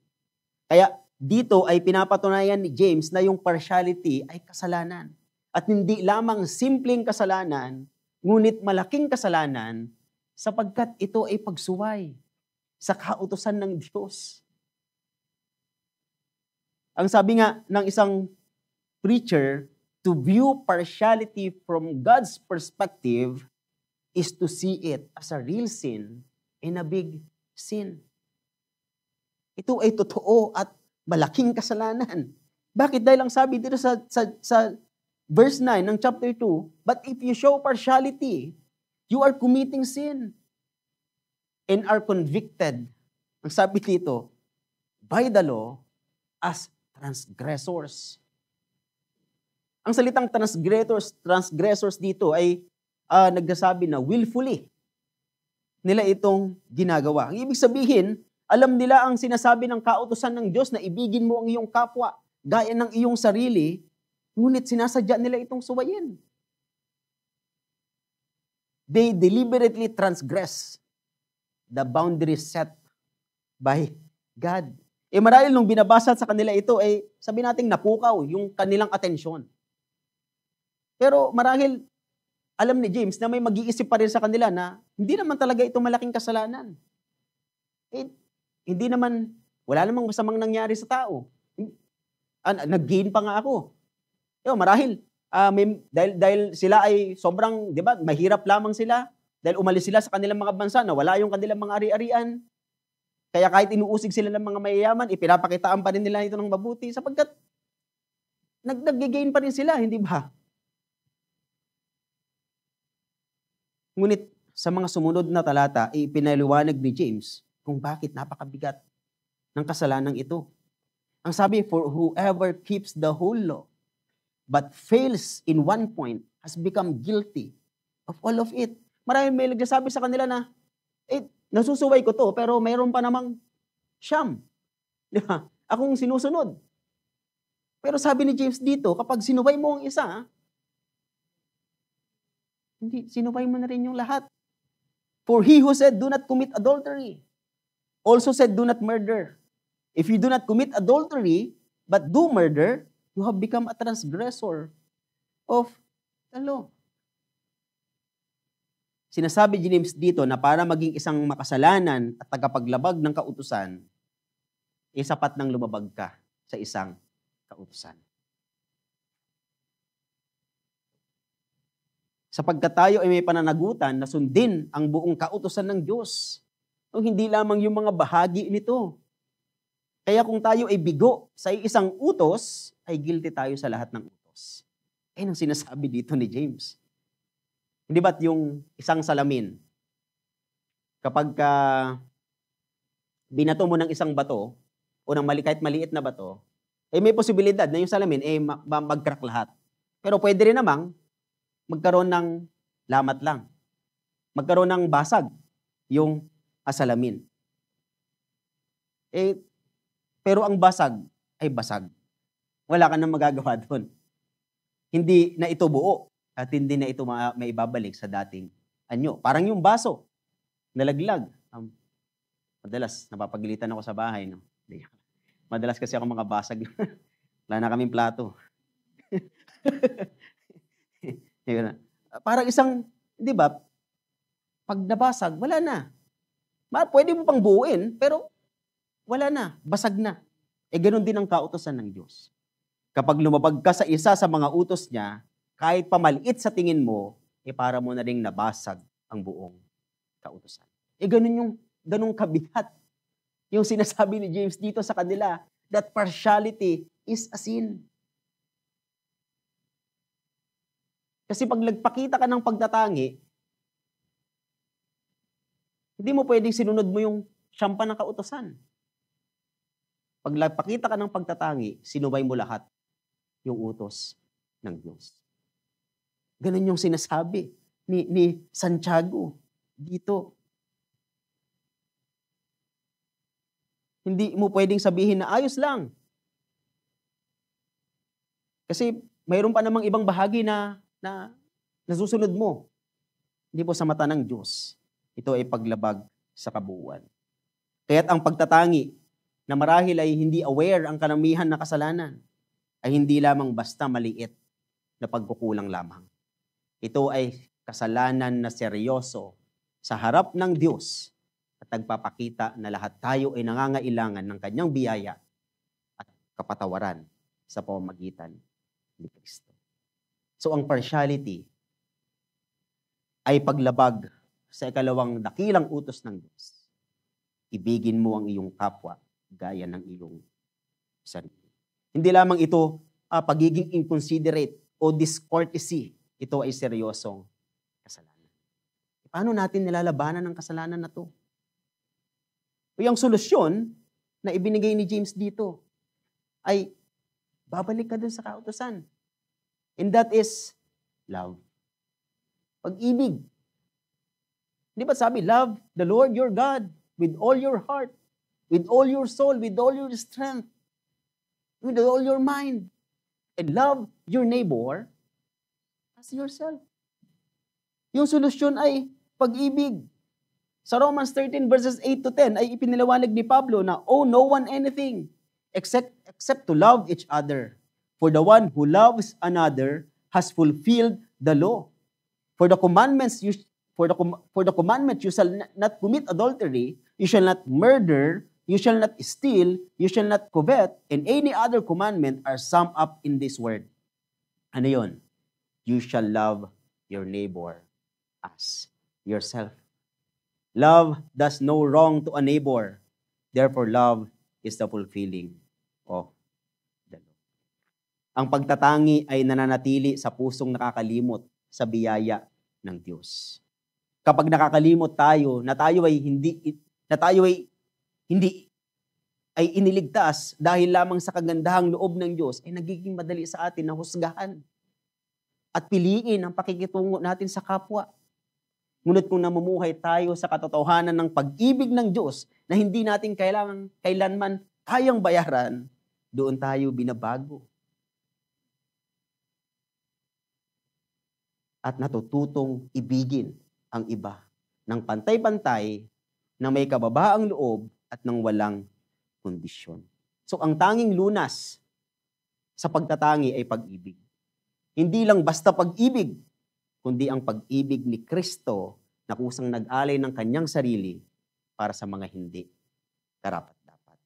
Kaya dito ay pinapatunayan ni James na yung partiality ay kasalanan. At hindi lamang simpleng kasalanan, ngunit malaking kasalanan sapagkat ito ay pagsuway sa kautusan ng Diyos. Ang sabi nga ng isang preacher, to view partiality from God's perspective is to see it as a real sin and a big sin. Ito ay totoo at malaking kasalanan. Bakit? Dahil ang sabi dito sa verse 9 ng chapter 2, but if you show partiality, you are committing sin and are convicted, ang sabi dito, by the law as transgressors. Ang salitang transgressors dito ay nagsasabi na willfully nila itong ginagawa. Ang ibig sabihin, alam nila ang sinasabi ng kautusan ng Diyos na ibigin mo ang iyong kapwa gaya ng iyong sarili, ngunit sinasadya nila itong suwayin. They deliberately transgress the boundaries set by God. Marahil nung binabasa sa kanila ito, sabi nating napukaw yung kanilang atensyon. Pero marahil, alam ni James na may mag-iisip pa rin sa kanila na hindi naman talaga ito malaking kasalanan. Hindi naman, wala namang masamang nangyari sa tao. Nag-gain pa nga ako. Marahil, dahil sila ay sobrang, di ba, mahirap lamang sila, dahil umalis sila sa kanilang mga bansa na wala yung kanilang mga ari-arian. Kaya kahit inuusig sila ng mga mayayaman, ipinapakitaan pa rin nila ito ng mabuti sapagkat nag-gain pa rin sila, hindi ba? Ngunit sa mga sumunod na talata, ipinaliwanag ni James kung bakit napakabigat ng kasalanang ito. Ang sabi, for whoever keeps the whole law but fails in one point has become guilty of all of it. Maraming may nagsasabi sa kanila na, nasusuway ko to, pero mayroon pa namang siyam. Di ba? Akong sinusunod. Pero sabi ni James dito, kapag sinuway mo ang isa, hindi, sinuway mo na rin yung lahat. For he who said, do not commit adultery, also said, do not murder. If you do not commit adultery, but do murder, you have become a transgressor of the law. Sinasabi ni James dito na para maging isang makasalanan at tagapaglabag ng kautusan, sapat nang lumabag ka sa isang kautusan. Sapagkat tayo ay may pananagutan na sundin ang buong kautusan ng Diyos. O hindi lamang yung mga bahagi nito. Kaya kung tayo ay bigo sa isang utos, ay guilty tayo sa lahat ng utos. Ang sinasabi dito ni James. Hindi ba't yung isang salamin, kapag binato mo ng isang bato, o ng kahit maliit na bato, may posibilidad na yung salamin mag-crack lahat. Pero pwede rin namang magkaroon ng lamat lang. magkaroon ng basag yung salamin. Pero ang basag ay basag. Wala ka nang magagawa doon. Hindi na ito buo at hindi na ito maibabalik sa dating anyo. Parang yung baso, nalaglag. Madalas, napapagilitan ako sa bahay. No? Madalas kasi ako mga basag. Wala na kaming plato. Parang isang, di ba, pag nabasag, wala na. Pwede mo pang buuin, pero wala na, basag na. Ganun din ang kautusan ng Diyos. Kapag lumabag ka sa isa sa mga utos niya, kahit pamaliit sa tingin mo, para mo na ring nabasag ang buong kautusan. Ganun kabigat. Yung sinasabi ni James dito sa kanila, that partiality is a sin. Kasi pag nagpakita ka ng pagtatangi, hindi mo pwedeng sinunod mo yung siyampa ng kautusan. Pag nagpakita ka ng pagtatangi, sinubay mo lahat yung utos ng Diyos. Ganun yung sinasabi ni Santiago dito. Hindi mo pwedeng sabihin na ayos lang. Kasi mayroon pa namang ibang bahagi na nasusunod mo. Hindi po sa mata ng Diyos. Ito ay paglabag sa kabuuan. Kaya't ang pagtatangi na marahil ay hindi aware ang karamihan na kasalanan ay hindi lamang basta maliit na pagkukulang lamang. Ito ay kasalanan na seryoso sa harap ng Diyos at nagpapakita na lahat tayo ay nangangailangan ng kanyang biyaya at kapatawaran sa pamamagitan ni Kristo. So ang partiality ay paglabag sa ikalawang dakilang utos ng Diyos. Ibigin mo ang iyong kapwa gaya ng iyong sarili. Hindi lamang ito pagiging inconsiderate o discourtesy. Ito ay seryosong kasalanan. Paano natin nilalabanan ang kasalanan na to? Yung solusyon na ibinigay ni James dito ay babalik ka dun sa kautusan. And that is love. Pag-ibig. Di ba sabi, love the Lord your God with all your heart, with all your soul, with all your strength, with all your mind. And love your neighbor as yourself. Yung solusyon ay pag-ibig. Sa Romans 13 verses 8 to 10 ay ipiniliwanag ni Pablo na owe no one anything except to love each other. For the one who loves another has fulfilled the law. For the commandment, you shall not commit adultery, you shall not murder, you shall not steal, you shall not covet, and any other commandment are summed up in this word. Ano yun? You shall love your neighbor as yourself. Love does no wrong to a neighbor. Therefore, love is the fulfilling of the law. Ang pagtatangi ay nananatili sa pusong nakakalimot sa biyaya ng Diyos. Kapag nakakalimot tayo na tayo ay hindi iniligtas dahil lamang sa kagandahang loob ng Diyos, ay nagiging madali sa atin na husgahan at piliin ang pakikitungo natin sa kapwa. Ngunit kung namumuhay tayo sa katotohanan ng pag-ibig ng Diyos na hindi natin kailanman kayang bayaran, doon tayo binabago. At natututong ibigin ang iba ng pantay-pantay na may kababaang loob at ng walang kondisyon. So ang tanging lunas sa pagtatangi ay pag-ibig. Hindi lang basta pag-ibig, kundi ang pag-ibig ni Kristo na kusang nag-alay ng kanyang sarili para sa mga hindi karapat-dapat.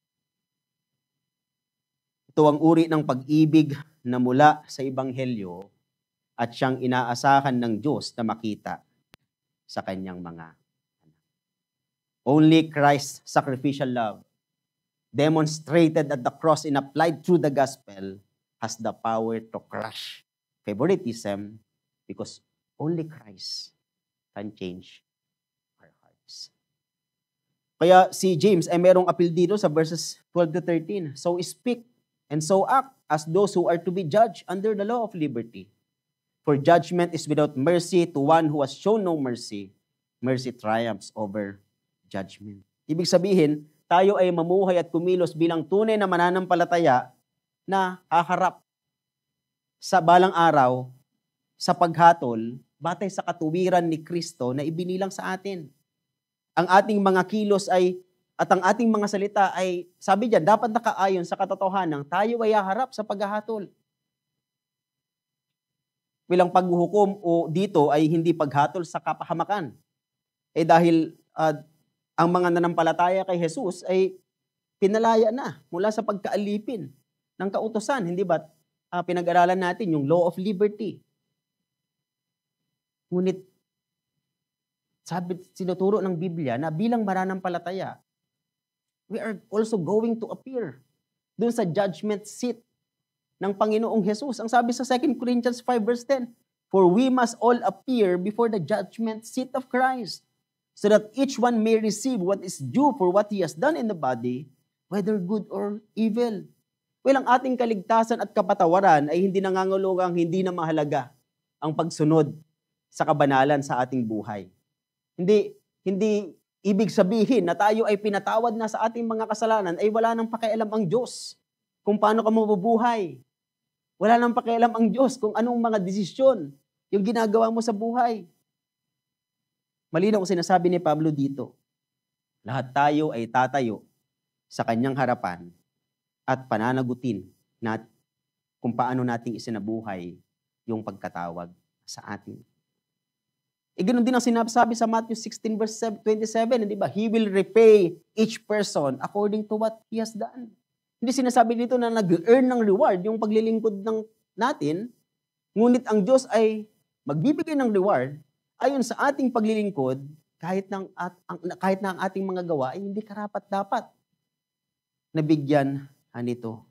Ito ang uri ng pag-ibig na mula sa Ebanghelyo at siyang inaasahan ng Diyos na makita sa kanyang mga anak. Only Christ's sacrificial love, demonstrated at the cross and applied through the gospel, has the power to crush favoritism because only Christ can change our hearts. Kaya si James ay merong appeal dito sa verses 12 to 13. So speak and so act as those who are to be judged under the law of liberty. For judgment is without mercy to one who has shown no mercy. mercy triumphs over judgment. Ibig sabihin, tayo ay mamuhay at kumilos bilang tunay na mananampalataya na haharap sa balang araw sa paghatol batay sa katuwiran ni Kristo na ibinilang sa atin. Ang ating mga kilos at ang ating mga salita ay, sabi diyan, dapat nakaayon sa katotohanan tayo ay haharap sa paghahatol. Bilang paghuhukom o dito ay hindi paghatol sa kapahamakan. Dahil ang mga nanampalataya kay Jesus ay pinalaya na mula sa pagkaalipin ng kautusan. Hindi ba pinag-aralan natin yung law of liberty? Ngunit sinuturo ng Biblia na bilang mananampalataya, we are also going to appear doon sa judgment seat ng Panginoong Jesus. Ang sabi sa 2 Corinthians 5 verse 10, "For we must all appear before the judgment seat of Christ, so that each one may receive what is due for what he has done in the body, whether good or evil." Well, ang ating kaligtasan at kapatawaran ay hindi nangangulugang hindi na mahalaga ang pagsunod sa kabanalan sa ating buhay. Hindi ibig sabihin na tayo ay pinatawad na sa ating mga kasalanan ay wala nang pakialam ang Diyos kung paano ka mabubuhay. Wala nang pakialam ang Diyos kung anong mga desisyon yung ginagawa mo sa buhay. Malinaw ang sinasabi ni Pablo dito. Lahat tayo ay tatayo sa kanyang harapan at pananagutin kung paano nating isinabuhay yung pagkatawag sa atin. Ganoon din ang sinasabi sa Matthew 16 verse 27, di ba? He will repay each person according to what he has done. Hindi sinasabi dito na nag-earn ng reward yung paglilingkod natin, ngunit ang Diyos ay magbibigay ng reward ayon sa ating paglilingkod kahit na ang ating mga gawa ay hindi karapat-dapat nabigyan nito.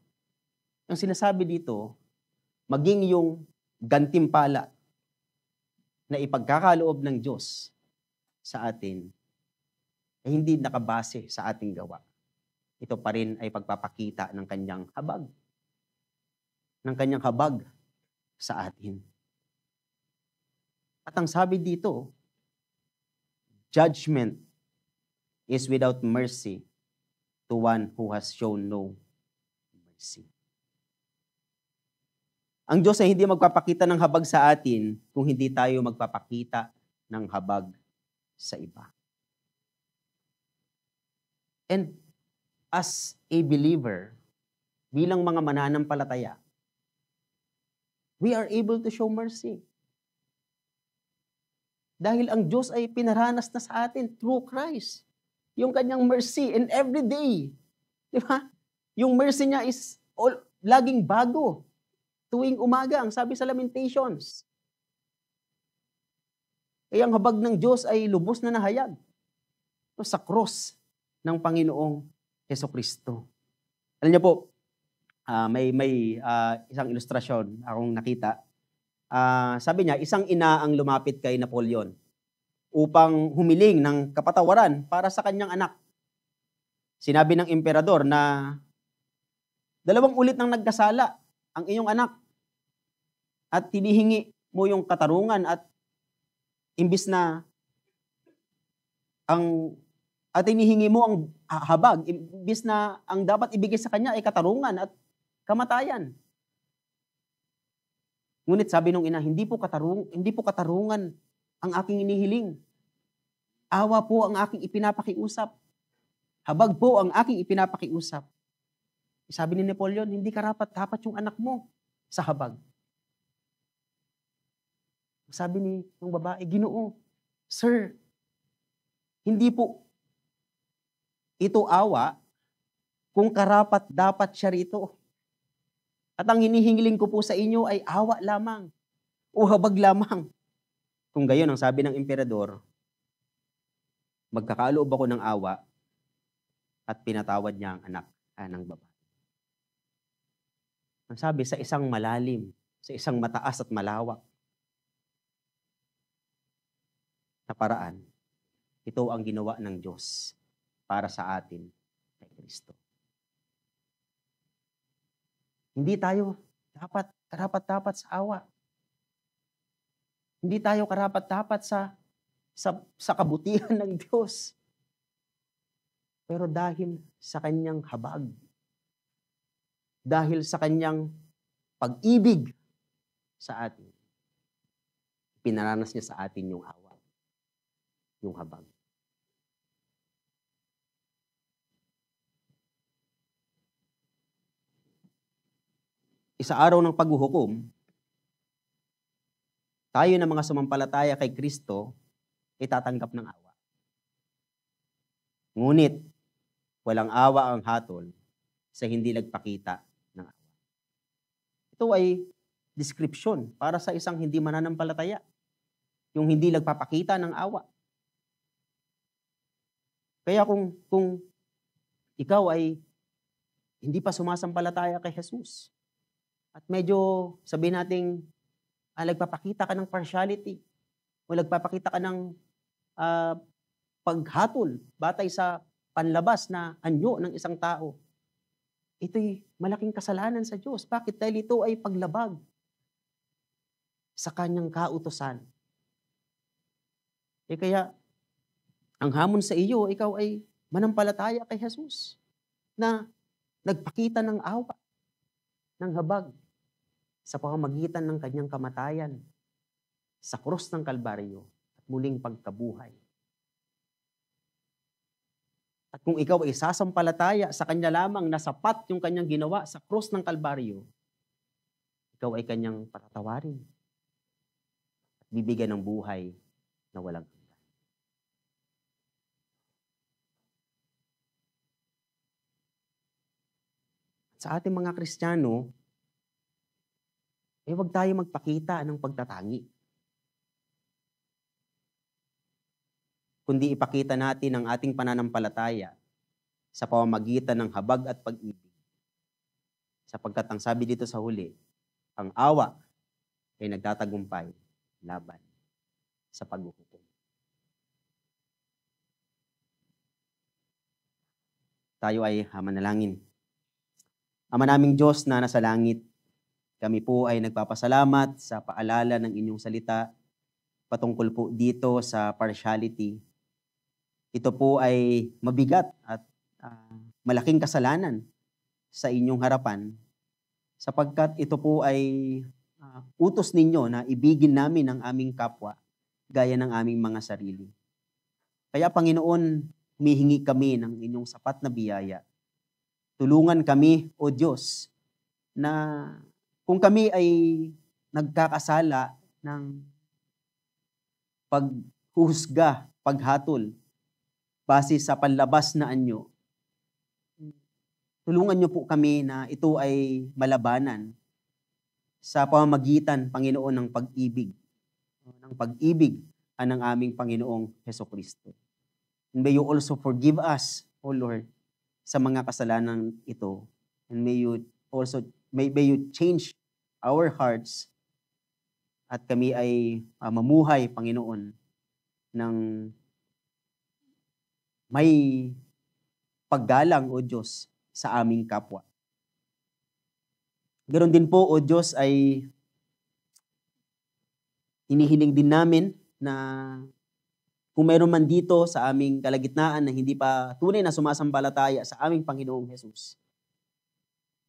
Ang sinasabi dito, maging yung gantimpala na ipagkakaloob ng Diyos sa atin ay hindi nakabase sa ating gawa. Ito pa rin ay pagpapakita ng kanyang habag. Ng kanyang habag sa atin. At ang sabi dito, judgment is without mercy to one who has shown no mercy. Ang Diyos ay hindi magpapakita ng habag sa atin kung hindi tayo magpapakita ng habag sa iba. And as a believer, bilang mga mananampalataya, we are able to show mercy. Dahil ang Diyos ay pinaranas na sa atin through Christ. Yung kanyang mercy in every day. Di ba? Yung mercy niya is laging bago. Tuwing umaga, ang sabi sa Lamentations. Ang habag ng Diyos ay lubos na nahayag sa cross ng Panginoong Jesucristo. Alam niyo po, may isang ilustrasyon akong nakita. Sabi niya, isang ina ang lumapit kay Napoleon upang humiling ng kapatawaran para sa kanyang anak. Sinabi ng emperador na 2 ulit nang nagkasala ang iyong anak at hinihingi mo yung katarungan at imbis na hinihingi mo ang habag, imbis na ang dapat ibigay sa kanya ay katarungan at kamatayan. Ngunit sabi nung ina, hindi po katarungan ang aking inihiling. Awa po ang aking ipinapakiusap. Habag po ang aking ipinapakiusap. Sabi ni Napoleon, hindi karapat-dapat yung anak mo sa habag. Sabi ng babae, Ginoo, Sir, hindi po ito awa kung karapat-dapat siya rito. At ang hinihingiling ko po sa inyo ay awa lamang o habag lamang. Kung gayon, ang sabi ng emperador, magkakaloob ako ng awa at pinatawad niya ang anak ng babae. Ang sabi, sa isang malalim, sa isang mataas at malawak na paraan, ito ang ginawa ng Diyos para sa atin kay Kristo. Hindi tayo karapat-dapat sa awa. Hindi tayo karapat-dapat sa sa kabutihan ng Diyos. Pero dahil sa kanyang habag, dahil sa kanyang pag-ibig sa atin, pinaranas niya sa atin yung awa, yung habag. Sa araw ng paghuhukom, tayo na mga sumampalataya kay Kristo, itatanggap ng awa. Ngunit, walang awa ang hatol sa hindi nagpakita ng awa. Ito ay description para sa isang hindi mananampalataya. Yung hindi nagpapakita ng awa. Kaya kung ikaw ay hindi pa sumasampalataya kay Jesus, at medyo sabihin nating nagpapakita ka ng partiality, o nagpapakita ka ng paghatol batay sa panlabas na anyo ng isang tao, ito'y malaking kasalanan sa Diyos. Bakit? Dahil ito ay paglabag sa kanyang kautusan. Kaya, ang hamon sa iyo, ikaw ay manampalataya kay Jesus na nagpakita ng awa, ng habag, sa pamamagitan ng kanyang kamatayan sa krus ng Kalbaryo at muling pagkabuhay. At kung ikaw ay sasampalataya sa kanya lamang na sapat yung kanyang ginawa sa krus ng Kalbaryo, ikaw ay kanyang patatawarin at bibigyan ng buhay na walang hanggan. Sa ating mga Kristiyano, huwag tayo magpakita ng pagtatangi. Kundi ipakita natin ang ating pananampalataya sa pamamagitan ng habag at pag-ibig. Sapagkat ang sabi dito sa huli, ang awa ay nagtatagumpay laban sa paghuhukom. Tayo ay manalangin. Ama naming Diyos na nasa langit, kami po ay nagpapasalamat sa paalala ng inyong salita patungkol po dito sa partiality. Ito po ay mabigat at malaking kasalanan sa inyong harapan sapagkat ito po ay utos ninyo na ibigin namin ang aming kapwa gaya ng aming mga sarili. Kaya Panginoon, humihingi kami ng inyong sapat na biyaya. Tulungan kami, O Diyos, na kung kami ay nagkakasala ng paghuhusga, paghatol, base sa panlabas na anyo, tulungan niyo po kami na ito ay malabanan sa pamamagitan, Panginoon, ng pag-ibig ng aming Panginoong Hesukristo. And may you also forgive us, O Lord, sa mga kasalanan ito. And may you change our hearts at kami ay mamuhay, Panginoon, ng may paggalang, O Diyos, sa aming kapwa. Ganoon din po, O Diyos, ay inihiling din namin na kung mayroon man dito sa aming kalagitnaan na hindi pa tunay na sumasampalataya sa aming Panginoong Jesus,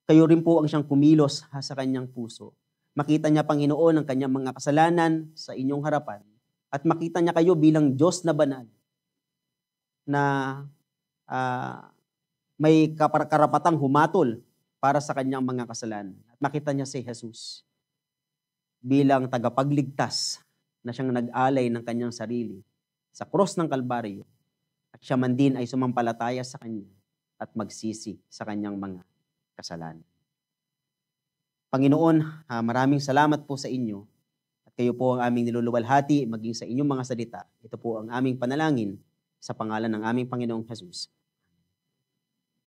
kayo rin po ang siyang kumilos sa kanyang puso. Makita niya, Panginoon, ang kanyang mga kasalanan sa inyong harapan at makita niya kayo bilang Diyos na banal na may karapatang humatol para sa kanyang mga kasalanan. At makita niya si Jesus bilang tagapagligtas na siyang nag-alay ng kanyang sarili sa krus ng Kalbaryo at siya man din ay sumampalataya sa kanya at magsisi sa kanyang mga kasalanan. Panginoon, maraming salamat po sa inyo at kayo po ang aming niluluwalhati maging sa inyong mga salita. Ito po ang aming panalangin sa pangalan ng aming Panginoong Jesus.